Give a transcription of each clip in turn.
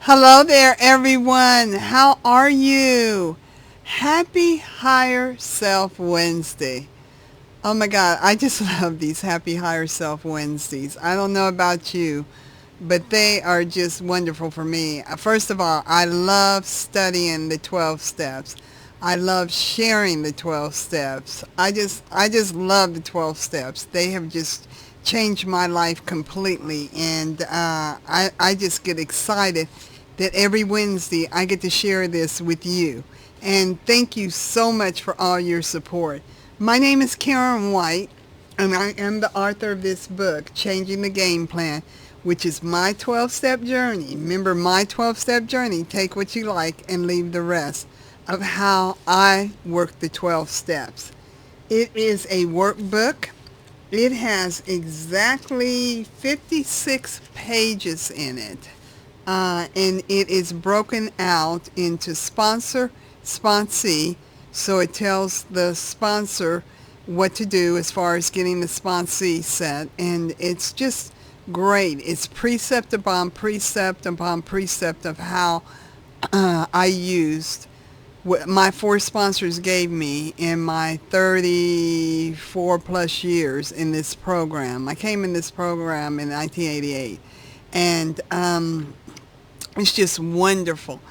Hello there, everyone. How are you? Happy Higher Self Wednesday. Oh my God, I just love these Happy Higher Self Wednesdays. I don't know about you, but they are just wonderful for me. First of all, I love studying the 12 steps. I love sharing the 12 steps. I just love the 12 steps. They have just changed my life completely, and I just get excited that every Wednesday I get to share this with you. And thank you so much for all your support. My name is Karen White, and I am the author of this book, Changing the Game Plan, which is my 12-step journey. Remember, my 12-step journey, take what you like and leave the rest, of how I work the 12 steps. It is a workbook. It has exactly 56 pages in it. And it is broken out into sponsor, sponsee, so it tells the sponsor what to do as far as getting the sponsee set, and it's just great. It's precept upon precept upon precept of how I used what my four sponsors gave me in my 34 plus years in this program. I came in this program in 1988, and it's just wonderful.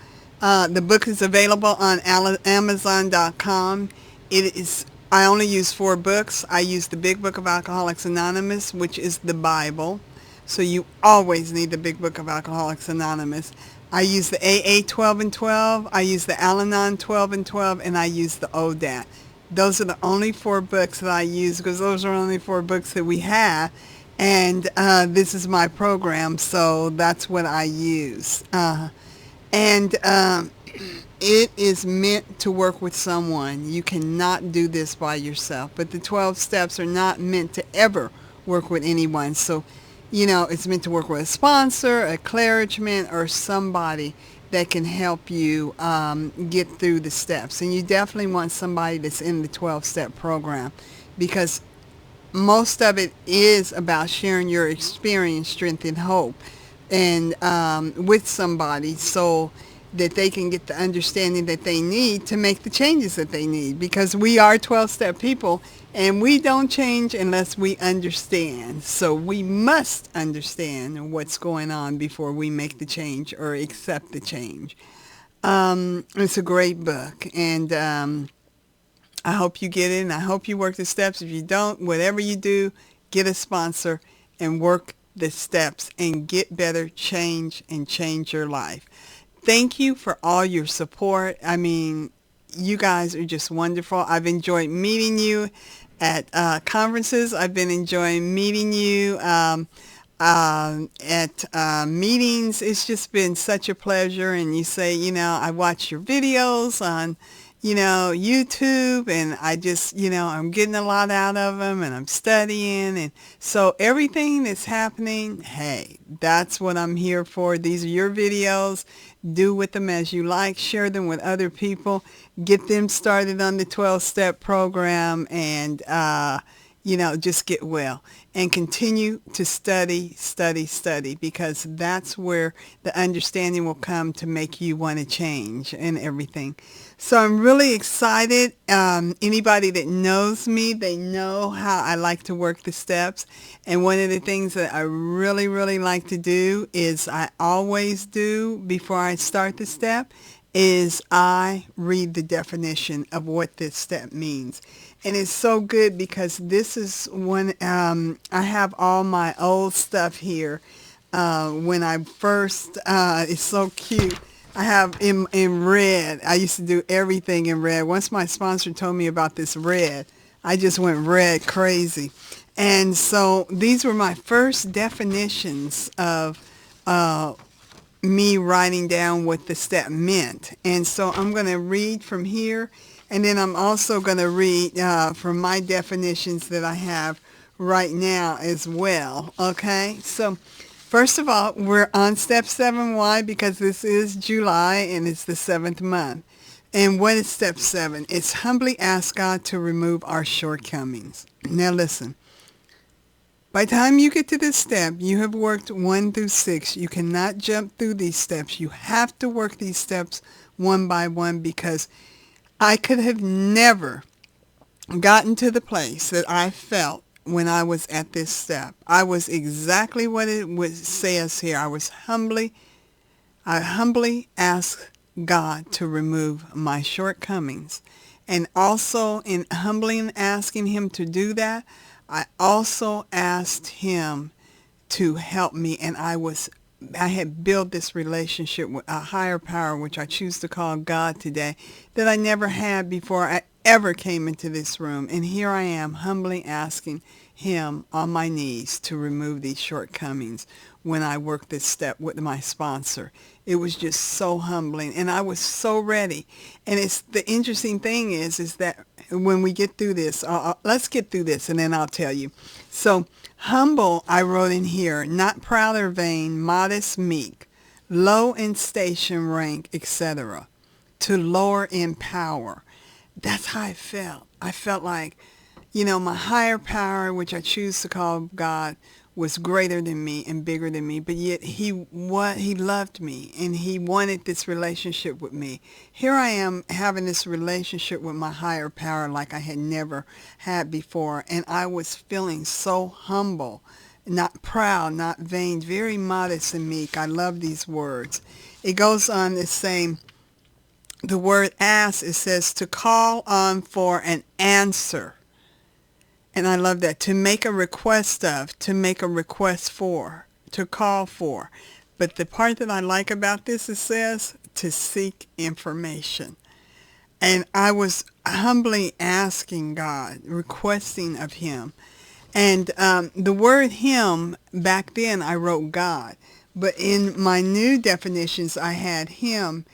The book is available on Amazon.com. It is. I only use four books. I use the Big Book of Alcoholics Anonymous, which is the Bible. So you always need the Big Book of Alcoholics Anonymous. I use the AA 12 and 12. I use the Al-Anon 12 and 12, and I use the ODAT. Those are the only four books that I use because those are only four books that we have. And this is my program, so that's what I use. And it is meant to work with someone. You cannot do this by yourself. But the 12 steps are not meant to ever work with anyone. So, it's meant to work with a sponsor, a clergyman, or somebody that can help you get through the steps. And you definitely want somebody that's in the 12-step program, because most of it is about sharing your experience, strength, and hope, and with somebody, so that they can get the understanding that they need to make the changes that they need. Because we are 12-step people, and we don't change unless we understand. So we must understand what's going on before we make the change or accept the change. It's a great book, and I hope you get it, and I hope you work the steps. If you don't, whatever you do, get a sponsor and work the steps and get better, change, and change your life. Thank you for all your support. I mean, you guys are just wonderful. I've enjoyed meeting you at conferences. I've been enjoying meeting you at meetings. It's just been such a pleasure. And you say, I watch your videos on, YouTube, and I just, I'm getting a lot out of them, and I'm studying. And so everything that's happening, hey, that's what I'm here for. These are your videos. Do with them as you like. Share them with other people. Get them started on the 12-step program, and just get well and continue to study, study, study, because that's where the understanding will come to make you want to change and everything. So I'm really excited. Anybody that knows me, they know how I like to work the steps. And one of the things that I really, really like to do is I always do before I start the step is I read the definition of what this step means. And it's so good because this is when I have all my old stuff here. When I first, it's so cute. I have in red. I used to do everything in red. Once my sponsor told me about this red, I just went red crazy. And so these were my first definitions of me writing down what the step meant. And so I'm going to read from here, and then I'm also going to read from my definitions that I have right now as well. Okay, so first of all, we're on step 7. Why? Because this is July and it's the 7th month. And what is step 7? It's humbly ask God to remove our shortcomings. Now listen. By the time you get to this step, you have worked 1 through 6. You cannot jump through these steps. You have to work these steps one by one, because I could have never gotten to the place that I felt when I was at this step. I was exactly what says here. I humbly asked God to remove my shortcomings. And also, in humbly asking him to do that, I also asked him to help me, and I had built this relationship with a higher power, which I choose to call God today, that I never had before I ever came into this room. And here I am, humbly asking him on my knees to remove these shortcomings when I worked this step with my sponsor. It was just so humbling, and I was so ready. And the interesting thing is that when we get through this, let's get through this, and then I'll tell you. So, humble, I wrote in here, not proud or vain, modest, meek, low in station, rank, etc., to lower in power. That's how I felt. I felt like, my higher power, which I choose to call God, was greater than me and bigger than me, but yet he loved me, and he wanted this relationship with me. Here I am having this relationship with my higher power like I had never had before, and I was feeling so humble, not proud, not vain, very modest and meek. I love these words. It goes on to say, the word ask, it says to call on for an answer. And I love that. To make a request of, to make a request for, to call for. But the part that I like about this, it says to seek information. And I was humbly asking God, requesting of him. And the word him, back then I wrote God. But in my new definitions, I had him,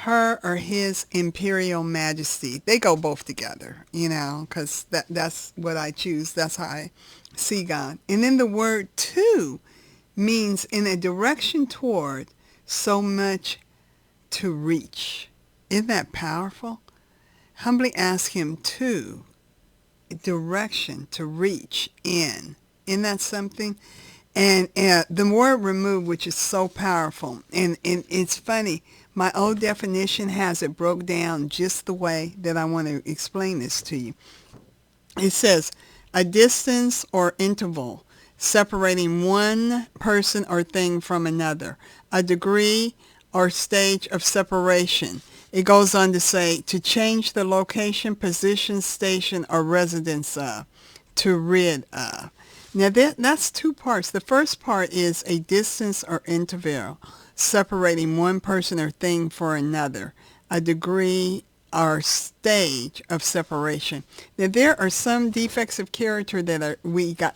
her, or his imperial majesty. They go both together, because that's what I choose. That's how I see God. And then the word to means in a direction toward, so much to reach. Isn't that powerful? Humbly ask him to, direction to reach in. Isn't that something? And the word remove, which is so powerful. And it's funny. My old definition has it broke down just the way that I want to explain this to you. It says, a distance or interval separating one person or thing from another. A degree or stage of separation. It goes on to say, to change the location, position, station, or residence of. To rid of. Now that's two parts. The first part is a distance or interval separating one person or thing for another, a degree or stage of separation. Now there are some defects of character that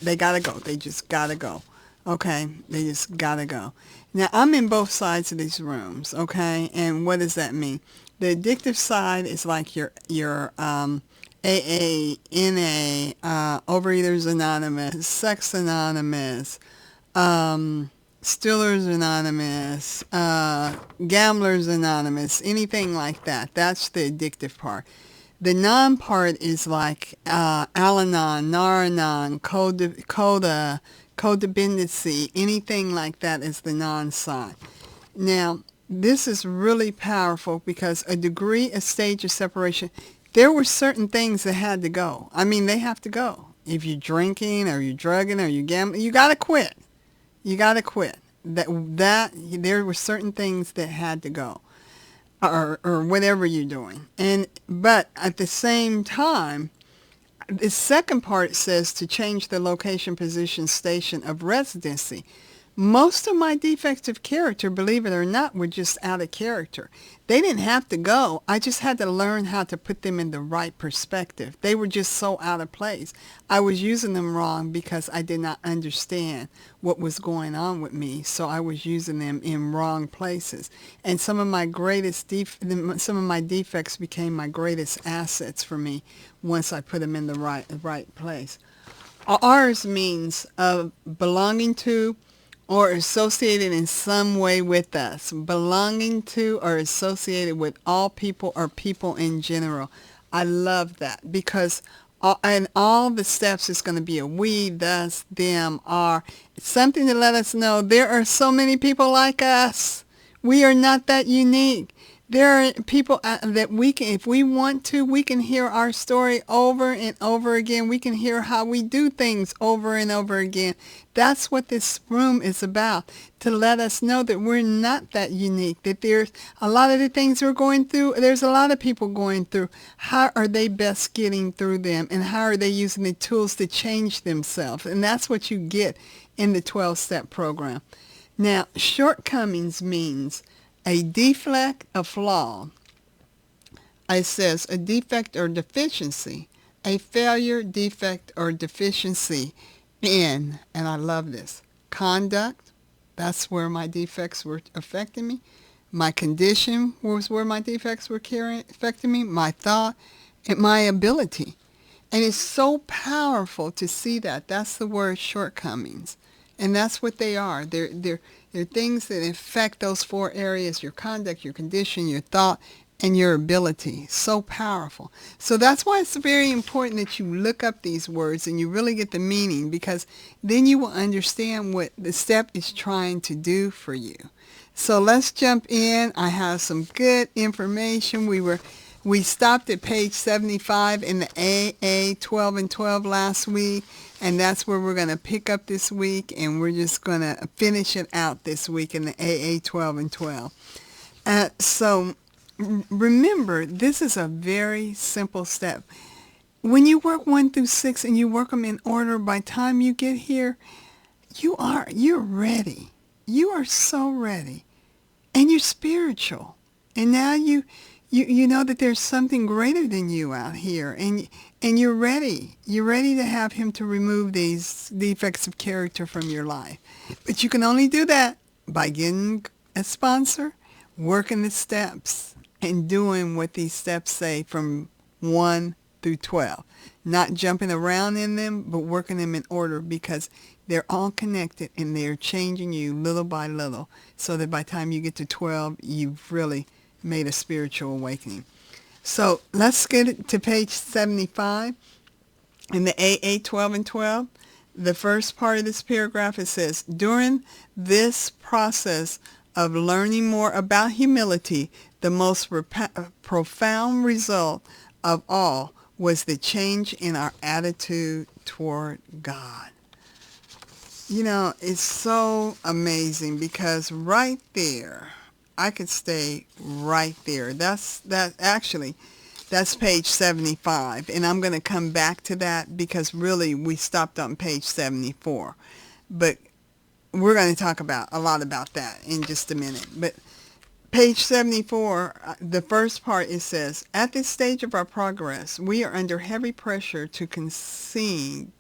they gotta go. They just gotta go. Okay, they just gotta go. Now I'm in both sides of these rooms. Okay, and what does that mean? The addictive side is like your AA, NA, Overeaters Anonymous, Sex Anonymous, Stealers Anonymous, Gamblers Anonymous, anything like that. That's the addictive part. The non part is like Al-Anon, Nar-Anon, Coda, codependency, anything like that is the non side. Now, this is really powerful because a degree, a stage of separation, there were certain things that had to go. I mean, they have to go. If you're drinking or you're drugging or you're gambling, you got to quit. You got to quit. There were certain things that had to go, or whatever you're doing. But at the same time, the second part says to change the location, position, station of residency. Most of my defects of character, believe it or not, were just out of character. They didn't have to go. I just had to learn how to put them in the right perspective. They were just so out of place. I was using them wrong because I did not understand what was going on with me. So I was using them in wrong places. And some of my defects became my greatest assets for me once I put them in the right place. Ours means belonging to, or associated in some way with us, belonging to or associated with all people or people in general. I love that because And all the steps is going to be a we, thus, them, are. It's something to let us know there are so many people like us. We are not that unique. There are people that we can, if we want to, we can hear our story over and over again. We can hear how we do things over and over again. That's what this room is about, to let us know that we're not that unique, that there's a lot of the things we're going through, there's a lot of people going through. How are they best getting through them, and how are they using the tools to change themselves? And that's what you get in the 12-step program. Now, shortcomings means a defect, a flaw. It says a defect or deficiency, a failure, defect, or deficiency in, and I love this, conduct. That's where my defects were affecting me. My condition was where my defects were affecting me. My thought and my ability. And it's so powerful to see that. That's the word shortcomings. And that's what they are. They're things that affect those 4 areas: your conduct, your condition, your thought, and your ability. So powerful. So that's why it's very important that you look up these words and you really get the meaning, because then you will understand what the step is trying to do for you. So let's jump in. I have some good information. We stopped at page 75 in the AA 12 and 12 last week, and that's where we're going to pick up this week, and we're just going to finish it out this week in the AA 12 and 12. So remember, this is a very simple step. When you work 1 through 6 and you work them in order, by the time you get here, you're ready. You are so ready. And you're spiritual. And now you know that there's something greater than you out here, and you're ready. You're ready to have him to remove these defects of character from your life. But you can only do that by getting a sponsor, working the steps, and doing what these steps say from 1 through 12. Not jumping around in them, but working them in order, because they're all connected and they're changing you little by little, so that by the time you get to 12, you've really made a spiritual awakening. So let's get to page 75 in the AA 12 and 12. The first part of this paragraph, it says, during this process of learning more about humility, the most profound result of all was the change in our attitude toward God. You know, it's so amazing, because right there, I could stay right there. That's page 75, and I'm going to come back to that, because really we stopped on page 74. But we're going to talk about a lot about that in just a minute. But page 74, the first part, it says, at this stage of our progress, we are under heavy pressure to concede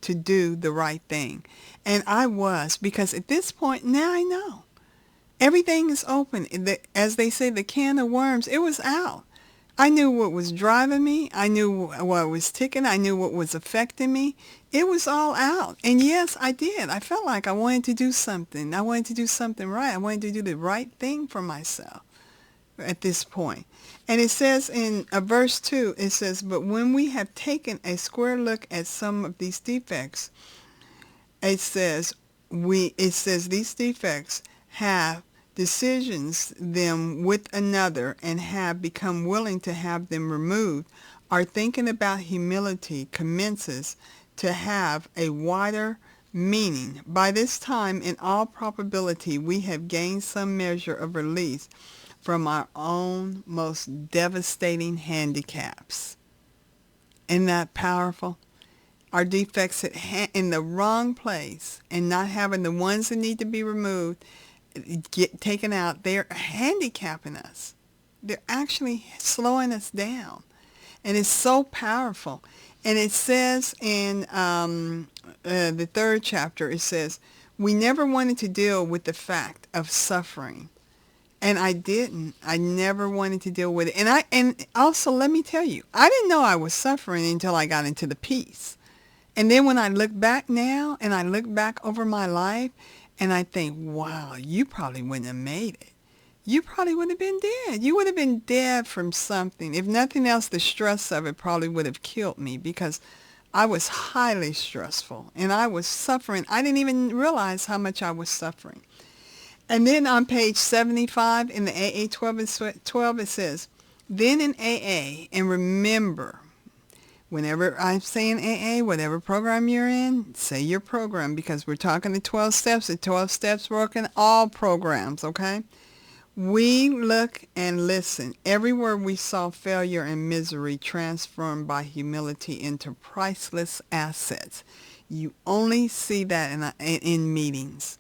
to do the right thing. And I was, because at this point, now I know. Everything is open. As they say, the can of worms, it was out. I knew what was driving me. I knew what was ticking. I knew what was affecting me. It was all out. And yes, I did. I felt like I wanted to do something. I wanted to do something right. I wanted to do the right thing for myself at this point. And it says in verse 2, it says, but when we have taken a square look at some of these defects, it says these defects have decisions them with another and have become willing to have them removed. Our thinking about humility commences to have a wider meaning. By this time, in all probability, we have gained some measure of release from our own most devastating handicaps. Isn't that powerful? Our defects in the wrong place, and not having the ones that need to be removed get taken out, they're handicapping us. They're actually slowing us down. And it's so powerful. And it says in the 3rd chapter, it says, we never wanted to deal with the fact of suffering. And I didn't. I never wanted to deal with it. And also, let me tell you, I didn't know I was suffering until I got into the peace. And then when I look back now, and I look back over my life, and I think, wow, you probably wouldn't have made it. you probably would have been dead. You would have been dead from something. If nothing else, the stress of it probably would have killed me because I was highly stressful and I was suffering. I didn't even realize how much I was suffering. And then on page 75 in the AA 12, it says, then in AA, and remember, whenever I'm saying AA, whatever program you're in, say your program, because we're talking the 12 steps. The 12 steps work in all programs, okay? We look and listen. Everywhere we saw failure and misery transformed by humility into priceless assets. You only see that in meetings.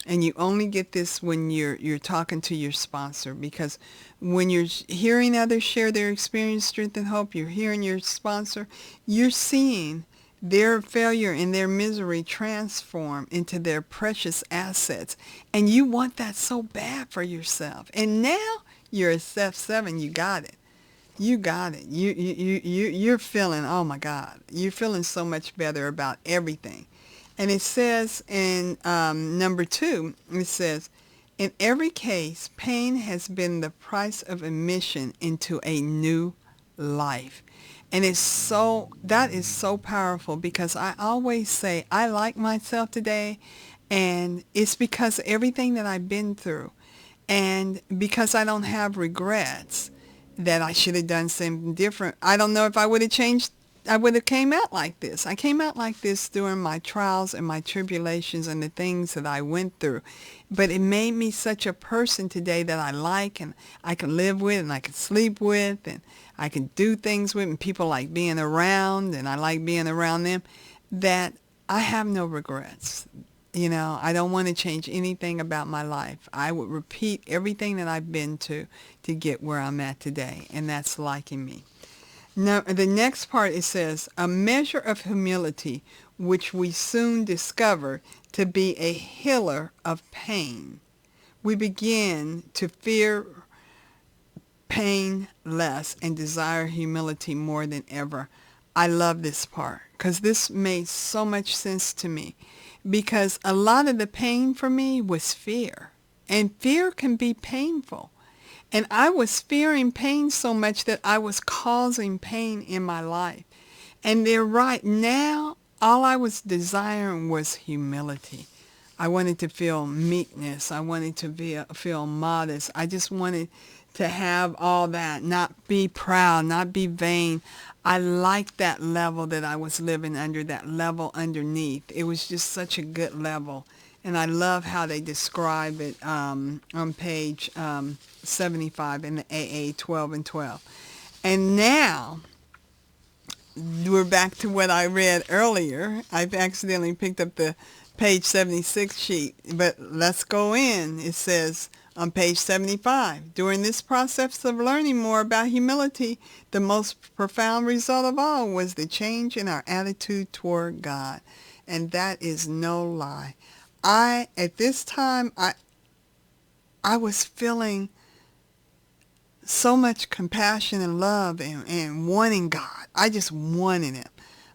And you only get this when you're talking to your sponsor, because when you're hearing others share their experience, strength, and hope, you're hearing your sponsor, you're seeing their failure and their misery transform into their precious assets. And you want that so bad for yourself. And now you're a step 7. You got it. You got it. You're feeling, oh my God, you're feeling so much better about everything. And it says in number 2, it says, in every case, pain has been the price of admission into a new life. And that is so powerful, because I always say I like myself today, and it's because of everything that I've been through, and because I don't have regrets that I should have done something different. I don't know if I would have changed. I would have came out like this. I came out like this during my trials and my tribulations and the things that I went through. But it made me such a person today that I like, and I can live with, and I can sleep with, and I can do things with, and people like being around, and I like being around them, that I have no regrets. You know, I don't want to change anything about my life. I would repeat everything that I've been to get where I'm at today, and that's liking me. Now, the next part, it says, a measure of humility, which we soon discover to be a healer of pain. We begin to fear pain less and desire humility more than ever. I love this part because this made so much sense to me, because a lot of the pain for me was fear, and fear can be painful. And I was fearing pain so much that I was causing pain in my life. And they're right. Now, all I was desiring was humility. I wanted to feel meekness. I wanted to feel modest. I just wanted to have all that, not be proud, not be vain. I liked that level that I was living under, that level underneath. It was just such a good level. And I love how they describe it on page 75 in the AA 12 and 12. And now, we're back to what I read earlier. I've accidentally picked up the page 76 sheet, but let's go in. It says on page 75, during this process of learning more about humility, the most profound result of all was the change in our attitude toward God. And that is no lie. At this time, I was feeling so much compassion and love and wanting God. I just wanted Him.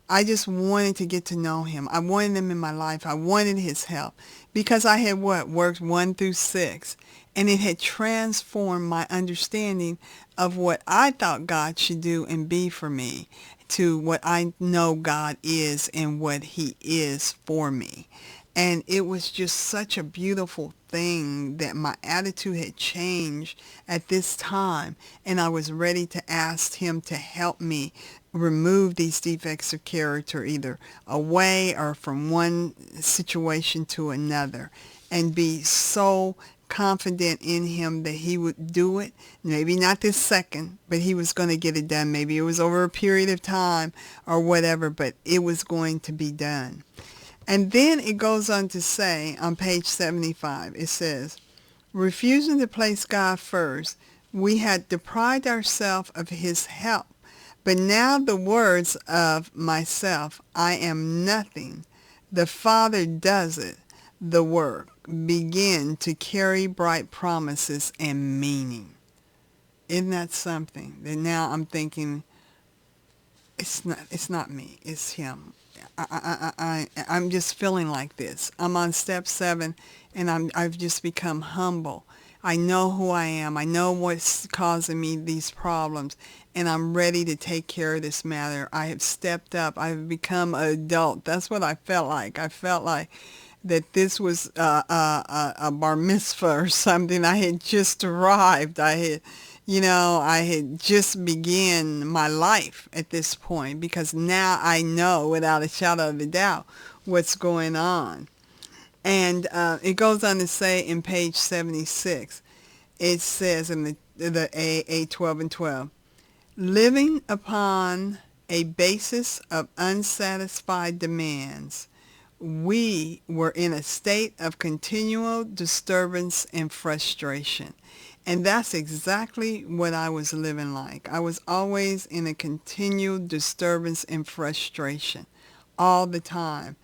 I just wanted to get to know Him. I wanted Him in my life. I wanted His help, because I had worked 1 through 6, and it had transformed my understanding of what I thought God should do and be for me to what I know God is and what He is for me. And it was just such a beautiful thing that my attitude had changed at this time. And I was ready to ask Him to help me remove these defects of character, either away or from one situation to another, and be so confident in Him that He would do it. Maybe not this second, but He was going to get it done. Maybe it was over a period of time or whatever, but it was going to be done. And then it goes on to say on page 75, it says, refusing to place God first, we had deprived ourselves of His help. But now the words of myself, I am nothing, the Father does it, the work, begin to carry bright promises and meaning. Isn't that something? That now I'm thinking, it's not me, it's Him. I'm just feeling like this. I'm on step 7, and I've just become humble. I know who I am. I know what's causing me these problems, and I'm ready to take care of this matter. I have stepped up. I've become an adult. That's what I felt like. I felt like that this was a bar mitzvah or something. I had just arrived. I had just begun my life at this point, because now I know without a shadow of a doubt what's going on. And it goes on to say in page 76, it says in the AA 12 and 12, living upon a basis of unsatisfied demands, we were in a state of continual disturbance and frustration. And that's exactly what I was living like. I was always in a continual disturbance and frustration all the time,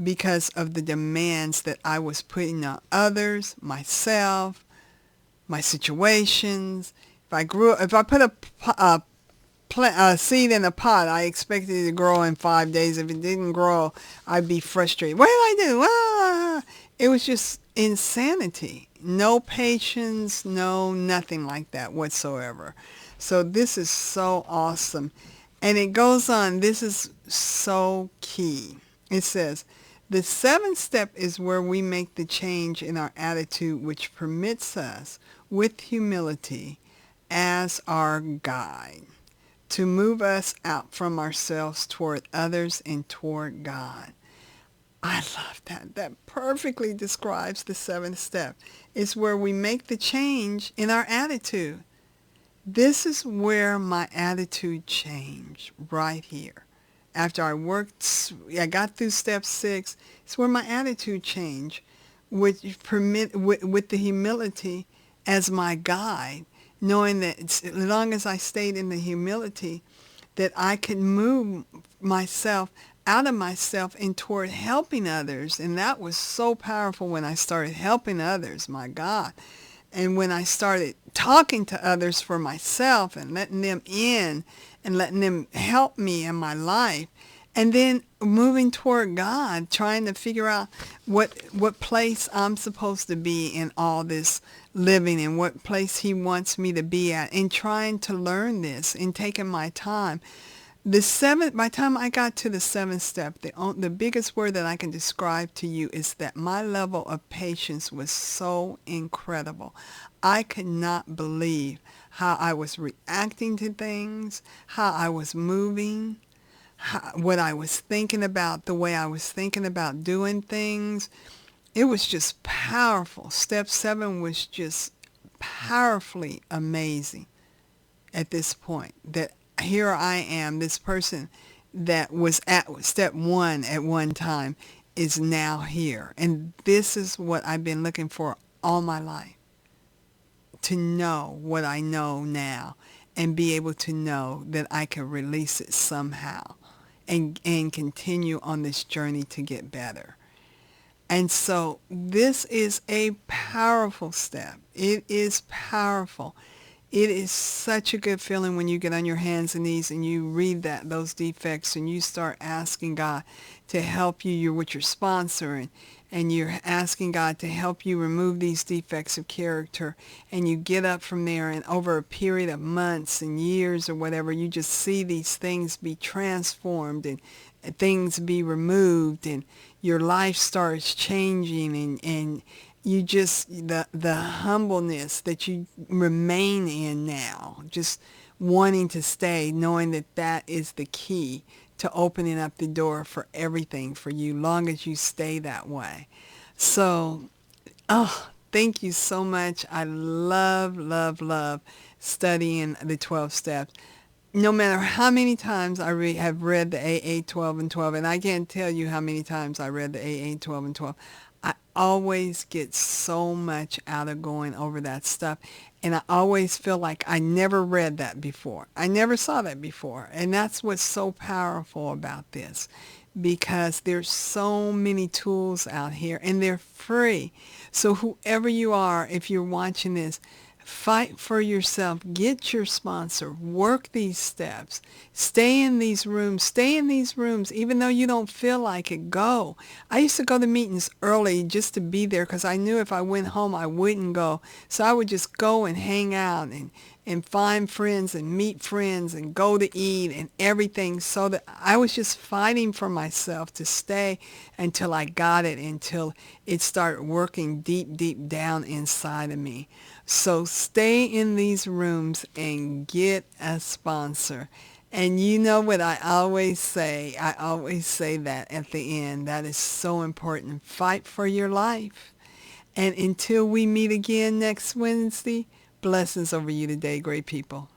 because of the demands that I was putting on others, myself, my situations. If I put a seed in a pot, I expected it to grow in 5 days. If it didn't grow, I'd be frustrated. What did I do? Ah! It was just insanity. No patience, no nothing like that whatsoever. So this is so awesome. And it goes on. This is so key. It says, the seventh step is where we make the change in our attitude, which permits us, with humility as our guide, to move us out from ourselves toward others and toward God. I love that. That perfectly describes the seventh step. It's where we make the change in our attitude. This is where my attitude changed, right here. After I got through step 6, it's where my attitude changed, with the humility as my guide, knowing that as long as I stayed in the humility, that I could move myself out of myself and toward helping others. And that was so powerful when I started helping others, my God. And when I started talking to others for myself and letting them in and letting them help me in my life, and then moving toward God, trying to figure out what place I'm supposed to be in all this living, and what place he wants me to be at, and trying to learn this and taking my time. By the time I got to the seventh step, the biggest word that I can describe to you is that my level of patience was so incredible. I could not believe how I was reacting to things, how I was moving, what I was thinking about, the way I was thinking about doing things. It was just powerful. Step 7 was just powerfully amazing at this point, that here I am, this person that was at step 1 at one time is now here. And this is what I've been looking for all my life, to know what I know now and be able to know that I can release it somehow and continue on this journey to get better. And so this is a powerful step. It is powerful. It is such a good feeling when you get on your hands and knees and you read those defects and you start asking God to help you. You're with your sponsor and you're asking God to help you remove these defects of character, and you get up from there, and over a period of months and years or whatever, you just see these things be transformed and things be removed, and your life starts changing, and you just, the humbleness that you remain in now, just wanting to stay, knowing that that is the key to opening up the door for everything for you, long as you stay that way. So, thank you so much. I love, love, love studying the 12 steps. No matter how many times I have read the AA 12 and 12, and I can't tell you how many times I read the AA 12 and 12, I always get so much out of going over that stuff. And I always feel like I never read that before. I never saw that before. And that's what's so powerful about this, because there's so many tools out here and they're free. So whoever you are, if you're watching this, Fight for yourself. Get your sponsor. Work these steps. Stay in these rooms. Stay in these rooms. Even though you don't feel like it, go. I used to go to meetings early just to be there because I knew if I went home I wouldn't go. So I would just go and hang out and find friends and meet friends and go to eat and everything, so that I was just fighting for myself to stay until I got it, until it started working deep, deep down inside of me. So stay in these rooms and get a sponsor. And you know what I always say? I always say that at the end. That is so important. Fight for your life. And until we meet again next Wednesday, blessings over you today, great people.